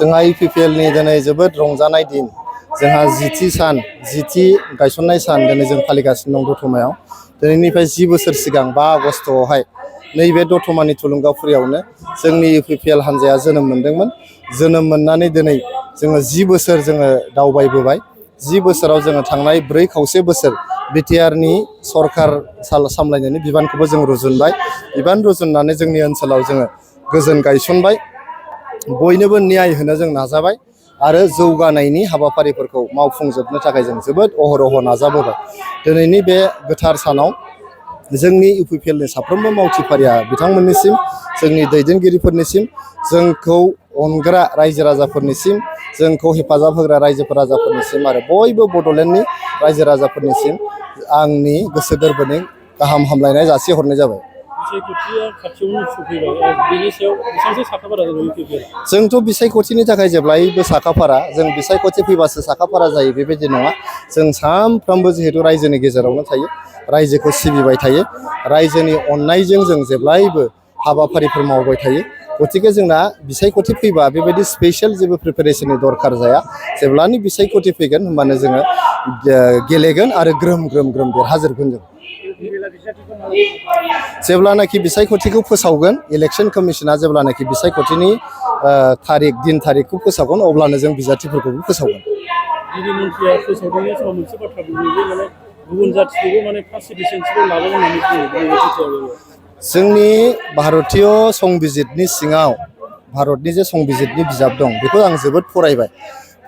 जोंहा इउपिपिएलनि दिनै जोबोद रंजानाय दिन जोंहा जिथि गायसननाय सान दिनै जों फालिगासिनो दं दतमायाव दिनैनिफ्राय 10 बोसोर सिगां 5 आगस्टआवहाय नैबे दतमानि थुलुंगाफुरियावनो जोंनि इउपिपिएल हान्जाया जोनोम मोनदोंमोन। जोनोम मोननानै दिनै जोङो 10 बोसोर जोङो दावबायबोबाय। 10 बोसोराव जोङो थांनाय 4 बोसोर बिटिआरनि सरकार सामलायनायनि बिबानखौबो जों रुजुनबाय। बिबान रुजुननानै जोंनि ओनसोलाव जोङो गोजोन गायसनबाय। बयनोबो न्याय होनो जों नाजाबाय आरो जौगानायनि हाबाफारिफोरखौ मावफुंजोबनो थाखाय जों जोबोद अहरह नाजाबोबाय। दिनैनि बे गोथार सानाव जोंनि इउपिपिएलनि साफ्रोमबो मावथिफारिया बिथांमोननिसिम जोंनि दैदेनगिरिफोरनिसिम जोंखौ अनग्रा रायजो राजाफोरनिसिम जोंखौ हेफाजाब होग्रा रायजो राजाफोरनिसिम आरो बयबो बड'लेण्डनि रायजो राजाफोरनिसिम आंनि गोसो गोरबोनि गाहाम हामलायनाय जासिहरनाय जाबाय। जोंथ' बिसायख'थिनि थाखाय जेब्लायबो साखाफारा जों बिसायख'थि फैबासो साखाफारा जायो बेबायदि नङा। जों सानफ्रोमबो जिहेतु रायजोनि गेजेरावनो थायो रायजोखौ सिबिबाय थायो रायजोनि अननायजों जों जेब्लायबो हाबाफारिफोर मावबाय थायो। गतिके जोंना बिसायख'थि फैबा बेबायदि स्पेसियेल जेबो प्रिपेरेसननि दरखार जाया। जेब्लानि बिसायख'थि फैगोन होमबानो जोङो गेलेगोन आरो ग्रोम देरहाजोबगोन जों। जेब्लानाखि बिसायख'थिखौ फोसावगोन इलेक्सन कमिसना जेब्लानाखि बिसायख'थिनि दिन थारिखखौ फोसावगोन अब्लानो जों बिजाथिफोरखौबो फोसावगोन। जोंनि भारतीय संबिजितनि सिङाव भारतनि जे संबिजितनि बिजाब दं बेखौ आं जोबोद फरायबाय।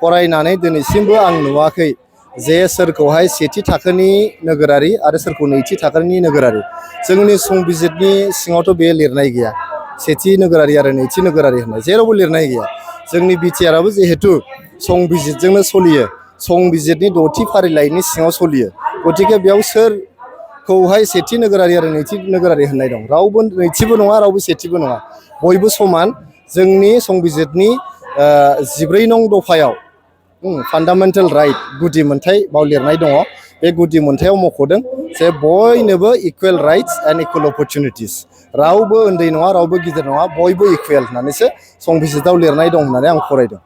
फरायनानै दिनैसिमबो आं नुवाखै जे सोरखौहाय सेथि थाखोनि नोगोरारि आरो सोरखौ नैथि थाखोनि नोगोरारि। जोंनि संबिजितनि सिङावथ' बे लिरनाय गैया सेथि नोगोरारि आरो नैथि नोगोरारि होननाय जेरावबो लिरनाय गैया। जोंनि बिटिआरआबो जिहेतु संबिजितजोंनो सलियो संबिजितनि 6थि फारिलाइनि सिङाव सलियो। गतिके बेयाव सोरखौहाय सेथि नोगोरारि आरो नैथि नोगोरारि होननाय दं। रावबो नैथिबो नङा रावबो सेथिबो नङा बयबो समान। जोंनि संबिजितनि 14 नं दफायाव फान्डामेन्टेल राइट गुदि मोनथाय बाव लिरनाय दङ। बे गुदि मोनथायाव मख'दों जे बयनोबो equal rights and equal opportunities. रावबो उन्दै नङा रावबो गिदिर नङा बयबो इकुवेल होननानैसो संबिजिताव लिरनाय दं होननानै आं फरायदों।